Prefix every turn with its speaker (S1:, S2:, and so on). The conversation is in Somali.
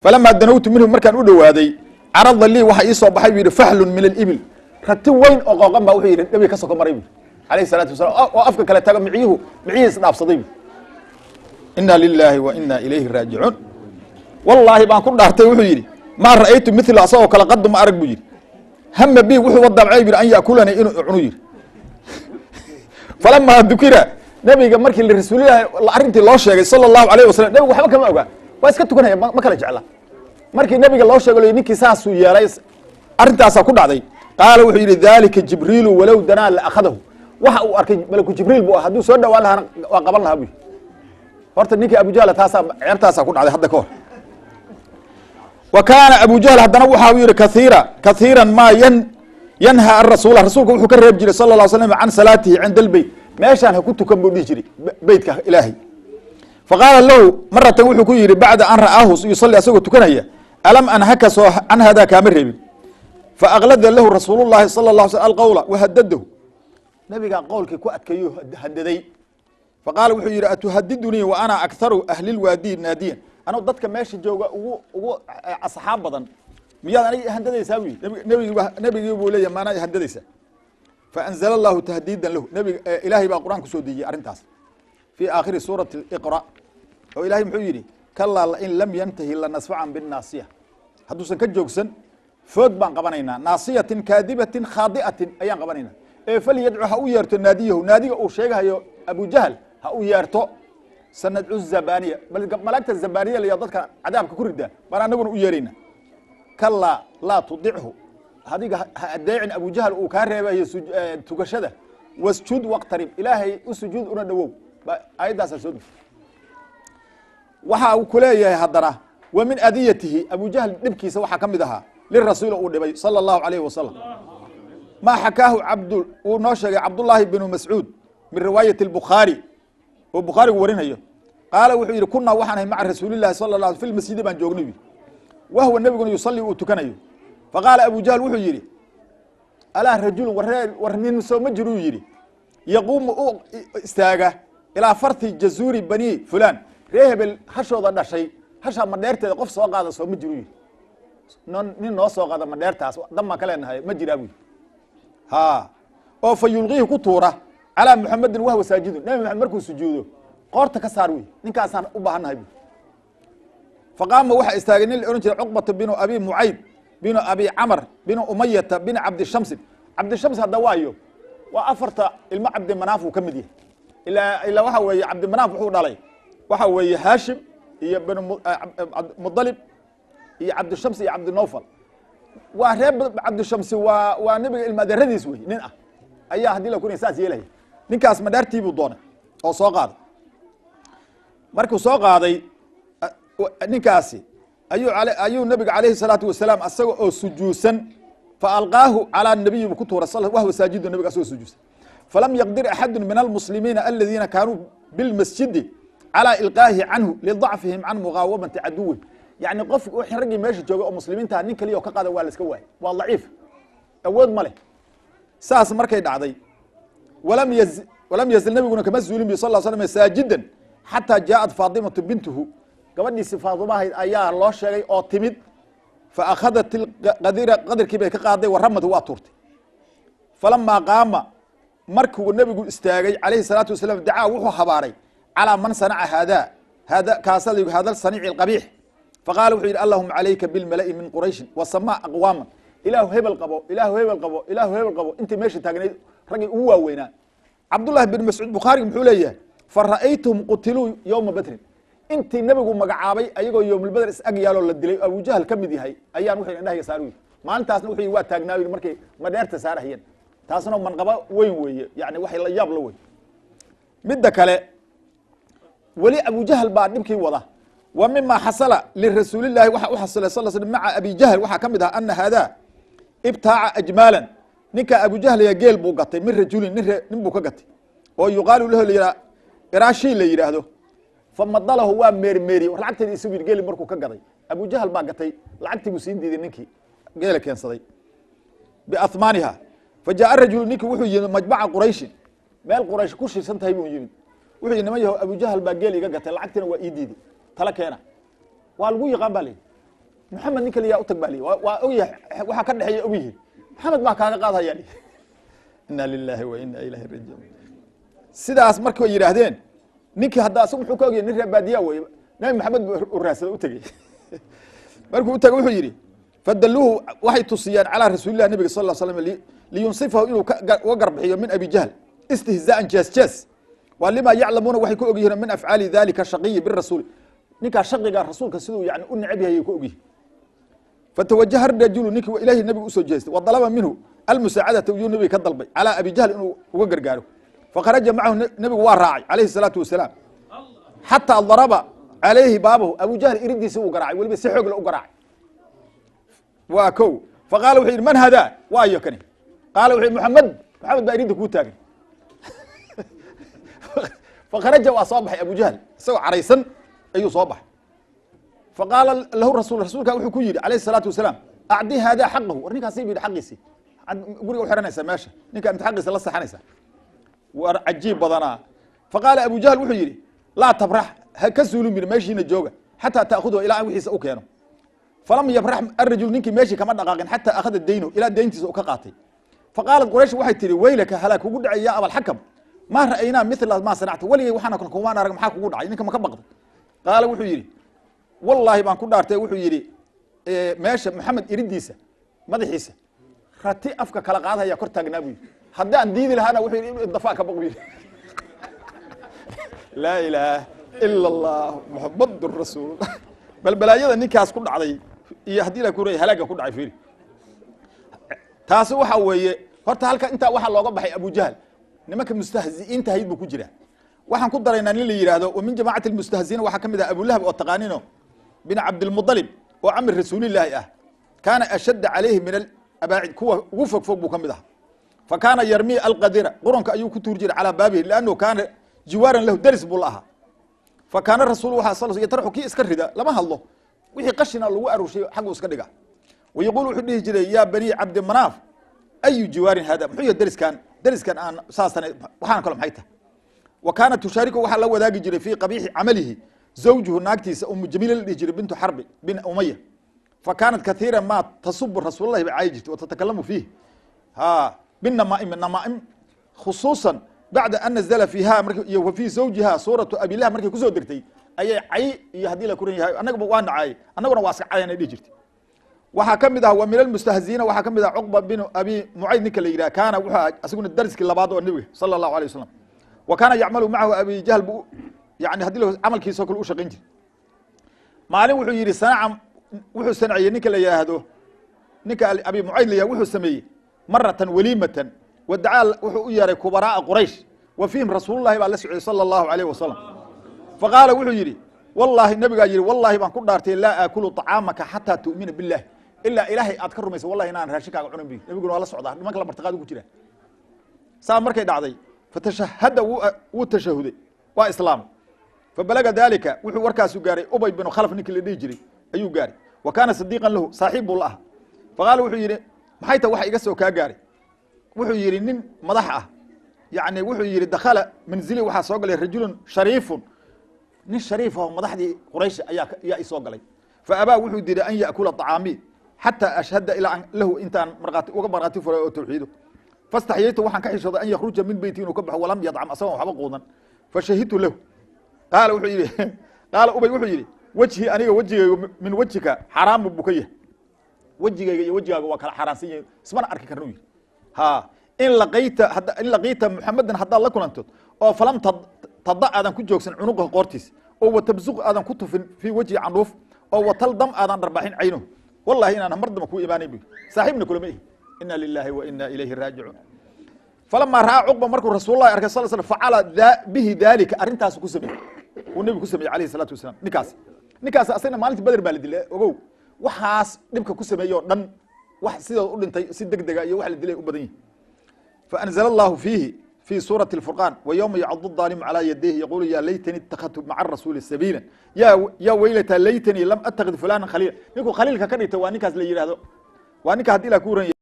S1: فلما دنوت منه مركان ودوادي عرض لي waxa ii soo baxay wiil fahl min al-ibil rati weyn oo qooqan baa wuxuu yiri nabi ka soo maray عليه الصلاه والسلام oo afka kale taga miciis dhaafsaday inna lillahi wa inna ilayhi raji'un wallahi baan ku dhaartay wuxuu yiri ma ra'aytu mithla asoo kala qadam arag buu yiri hamma bi wuxuu wadabcay bir an yaakulana inuu cuno yiri فلما ذكر nabiga markii la rasuuliyahay arintii loo sheegay sallallahu alayhi wasallam nabiga waxba kama ogaa waa iska tukanaya ma kala jecla markii nabiga loo sheegay ninkii saas uu yeelay arintaas ku dhacday qaal wuxuu yiri dalika jibril walaw dana la akhadahu waxa uu arkay malaku jibril buu haduu soo dhawaan lahaa waa qaban lahaa horta ninkii abu jahl ceebtaas ku dhacday hadda ka hor wa kana abu jahl hadana waxa uu yiri kathiran ma yanha ar-rasul rasuulku wuxuu ka reeb jiray sallallahu alayhi wasallam an salatihi 'inda al-bayt meeshaan ha ku tukan buu dhihi jiray beydka ilaahay faqaala lahu maratan wuxuu ku yiri bacda an ra'aahu yusalli asagoo tukanaya alam anhaka soo an hada kaama reebin fa aqlada lahu rasuulullaahi sallallahu alayhi wasallam alqawla wa haddadahu nabiga qowlkii ku adkayo haddaday faqaala wuxuu yiri atuhaddiduni wa ana aktharu ahli alwadi naadiyan anoo dadka meesha jooga ugu asxaab badan miyaad aniga haddadaysaa nabiga buu leeyahay maana haddadaysaa فأنزل الله تهديدا له نبي إلهي بقى القرآن كسودي أرنتاس في آخر سورة الإقراء وإلهي محيري كلا إن لم ينتهي لنسفعا بالناصية حدوسا كجوكسن فوق بان قبنينا ناصية كاذبة خاطئة أيان قبنينا فليدعو هاو يرتو ناديه ناديه أو شيخها أبو جهل هاو يرتو سندعو الزبانية ملكة الزبانية اللي يضطك عذابك كرده بانا نقول يرينا كلا لا تضعه هذيك الداعي أبو جهل وكاره تكشده واسجد واقترب إلهي اسجد وندوو أيضا سجد وحا كليه هدره ومن أذيته أبو جهل نبكي سوى حكم ذها للرسول النبي صلى الله عليه وسلم ما حكاه ونشر عبد الله بن مسعود من رواية البخاري والبخاري ورينه قال وحير كنا وحنا مع رسول الله صلى الله عليه وسلم في المسجد بن جوجنبي وهو النبي يصلي وتكنيه فقال أبو جهل وحو يري ألا رجل ورنين سو مجرو يري يقوم استاغا إلى فرث جزور بني فلان ريهب الحشو ضد شيء حشا مديرته قف سو قاده سو مجرو يري نين نو سو قاده مديرتاس دما كلين هاي مجرابي ها او فيلغيه كتوره على محمد وهو ساجد نبي محمد مركو سجوده قورته كساروي نينكاسان u baahanahay فقام waxa istaagay nin oran jiray Uqbah bin Abi Mu'ayd بن أبي عمر بن أمية بن عبد الشمس هذا وايو وأفرت الماء عبد المناف وكمديه إلا وحوي عبد المناف وحول عليه وحوي هاشم هي بن مطلب هي عبد الشمس هي عبد النوفل وهرب عبد الشمس ونبي المدرسة يسوي ننأ أيها هدي لو كون إنسان يلهي نكاس مدارتي بالضونة أو صاقاد مركو صاقادي نكاسي أيو النبي عليه الصلاة والسلام أسوأ سجوسا فألقاه على النبي بكتب رسول وهو ساجد النبي أسوأ سجوسا فلم يقدر أحد من المسلمين الذين كانوا بالمسجد على إلقاه عنه لضعفهم عن مقاومة عدوه يعني قف وحين رجل ماشي جوجو مسلمين تانين كليه وكقاد والس كواي والضعيف أود ماله ساس مركي دعدي ولم يزل النبي يقول كما زولين صلى الله عليه وسلم ساجدا حتى جاءت فاطمة بنته gabadhii sifaaduma ayaa loo sheegay oo timid fa akhadat qadarkii bay ka qaaday waramad waa turtay falamma qaama markuu nabigu istaagay calayhi salaatu wasalaam dacaa wuxuu habaaray ala man sanaca hada kaasali hada saniic alqabih faqala wuxuu yiri allahumma alayka bil mala'i min quraish wa samaa aqwaman ilahu hebel qabo inta meesha taagnayd ragi ugu waaweynaa abdullah bin mas'ud bukhari muxuu leeyahay fara'aytum qutilu yawma badr intii nabigu magacaabay ayagoo yoomul badr is ag yaalo la dilay Abu Jahl kamid yahay ayaan wixii indhaha saaruy maalintaasna wixii waa taagnaawi markay madeerta saarahayeen taasna man qaba weyn weeye yaani waxay la yaab la weey midda kale wali Abu Jahl baa dhibkii wada wa mimma hasala li rasuulillahi waxa u hasalay sallallahu alayhi ma'a Abi Jahl waxa kamid ah anna hada ibtaa'a ajmalan ninka Abu Jahl ya geel buu gatay min rajulin nin buu ka gatay oo yuqaalu lahu iraashi la yiraahdo فمضله هو ميري ولعقتي يسوي قال مركو كقضي ابو جهل با قتي لعقتي مسين ديدي نينكي قال كينسدي باثمانها فجاء الرجل نينكي وحو مجمع قريش مال قريش كوشي سنتهي بو يمد وحو نما ابو جهل با قال ايغا قتي لعقتنا وا ايديدي تلا كينا waa lagu yaqaan baa محمد ninka liya u tag bali waa ogyahay waxa ka dhaxeeya ogyahay maxamed baa kaaga qaadaya inna lillahi wa inna ilayhi raji'un sidaas markay yiraahdeen ninkii hadda asagu wuxuu ka ogyahay nin rabaadiya way nabi maxamed u raasada u tagay markuu u tagay wuxuu yiri fadalluhu waxay tusiyaan ala rasuulillah nabiga sallallahu alayhi wasallam liyunsifahu inuu ka garbixiyo min abi jahl istihzaan jas walima ya'lamuna waxay ku ogyihiin min af'ali dhalika shaqiy bir rasuul ninka shaqiga rasuulka sidoo yaani u nacab yahay ku ogyihiin فتوجه الرجل نك إليه النبي أسوء جيست وطلب منه المساعدة النبي كالضلبي على أبي جهل إنه وقر قاله فخرج معه النبي وراعي عليه الصلاة والسلام حتى ضرب عليه بابه أبو جهل يريد يسوي قراعي واللي بيسحق له قراعي واكو فقال وحيد من هذا وايكني قال وحيد محمد بيريد كوتاكي فخرج وأصابح أبو جهل سوى عريسا أي صابح فقال له الرسول كان وحو كيري عليه الصلاه والسلام اعدي هذا حقه ورنيك سيبي حقيسي غريغو خيرانيسا ماشي نينك انت حقيسا لا صحانيسا وعجيب بدنا فقال ابو جهل وحو يري لا تبرح هكسول من ماشينا جوجا حتى تاخذه الى وحيس او كينو فلم يبرح الرجل نينك ماشي كما دقاقين حتى اخذ الدين الى دينتيس او كقاتي فقالت قريش waxay tiri weylaka halak ugu dhacay ya abal xakam ma raayna mithla ma sanacta wali waxana kuma arag maxaa kugu dhacay ninka ma ka baqday qaal wuxuu yiri والله بان ku dhaartay wuxuu yiri meesha maxamed iridiisa madaxiisa rati afka kala qaadaya kor taagnaa buu hadaan diidi lahaana wuxuu yiri dafaa ka baqbi la ilaha illa allah muhammadur rasuul bal balaayada ninkaas ku dhacday iyo hadii la kuray halaaga ku dhacay fiiri taas waxa weeye horta halka inta waxa looga baxay Abu Jahl nimanka mustahzi'inta hayd buu ku jira waxaan ku dareynaa in la yiraahdo oo min jama'at al-mustahzi'in waxa kamid ah Abu Lahab oo taqaanino بن عبد المطلب وعمر رسول الله كان أشد عليه من الأباعد كوا وفق فوق بكمدها فكان يرمي القديرة قرنك أيو كتورجر على بابه لأنه كان جوارا له درس بولها فكان الرسول صلى الله عليه وسلم يطرح كي اسكر هذا لما الله وحي قشنا الله أروشي حقه اسكر ويقول حديه جري يا بني عبد مناف أي جوار هذا محي درس كان أن ساسنا وحنا كلهم حيته وكانت تشاركه وحلا وذاك جري في قبيح عمله زوجه ناكتيس أم جميلة الإجري بنت حرب بن أمية فكانت كثيرا ما تصب رسول الله بعايجت وتتكلم فيه بالنمائم خصوصا بعد أن نزل فيها وفي زوجها صورة أبي الله مركي كزو درتي أي عي يهدي لك أنا وانا عاي أنا واسع عاي أنا إجرتي وحكم ذا ومن المستهزئين وحكم ذا عقبة بن أبي معيد نكلا كان أسكن الدرس كلا بعض النبي صلى الله عليه وسلم وكان يعمل معه أبي جهل يعني هدي له عمل كيسو كل وشقين جري مالين وحو يري صنع وحو صنعيه نيكا لا ياهدو نيكا ابي معيد ليا وحو سميه مره وليمه ودعاء وحو يري كبراء قريش وفيهم رسول الله صلى الله عليه وسلم فقال وحو يري والله النبي قال يري والله بان كو دارتي لا اكل طعامك حتى تؤمن بالله الا الهي ادكرميس والله ان راشكاga cunun bi nabigu waa la socdaa nimanka la bartaqaad ugu jira saa markay dhacday fatashahada wu tashahuday waa islaam فبلغ ذلك وحو وركاسو غاري ابي بن خلف نيك اللي ديجري ايو غاري وكان صديقا له صاحب الله فقال وحو يري maxayta waxa iga soo ka gaari wuxuu yiri nin madax ah yaani wuxuu yiri dakhala manzili waxa soo galay rajulun shariifun nin shariif oo madaxdii quraysh ayaa soo galay fa aba wuxuu diiday an yaakula taami hatta ashhada ila an lahu intaan marqaati uga marqaati furay oo tawxiido fastaxiyaytu waxaan ka xishooday an yakhruja min bayti inuu ka baxo walam yadcam asaga waxba quudan fashahidtu lahu قال وحيري قال أبي وحيري وجهي أنا وجهي من وجهك حرام بكيه وجهك وكل حراسية اسمنا أركي كرنوي إن لقيت محمدا حتى الله كن أنتم أو فلم تضع آدم كنت جوكسن عنقه قرتيس أو تبزق آدم كنت في وجهي عنروف أو تلضم آدم رباحين عينه والله أنا مرض مكو إيماني بي صاحبنا كل مئة إنا لله وإنا إليه راجعون فلما رأى عقبة مركو رسول الله صلى الله عليه وسلم فعل به ذلك أرنتاس كسبه والنبي كسبه عليه الصلاة والسلام نكاس أصلا مالتي بدر بالدي أوجو وحاس نبكي كسبه يو دم واحد سيد أقول سيد دقيقة يو واحد دليل أبدين فأنزل الله فيه في سورة الفرقان ويوم يعض الظالم على يديه يقول يا ليتني اتخذت مع الرسول سبيلا يا ويلتى ليتني لم أتخذ فلانا خليلا نيكو خليل كان يتوانيكاس لي هذا وانيك هدي لك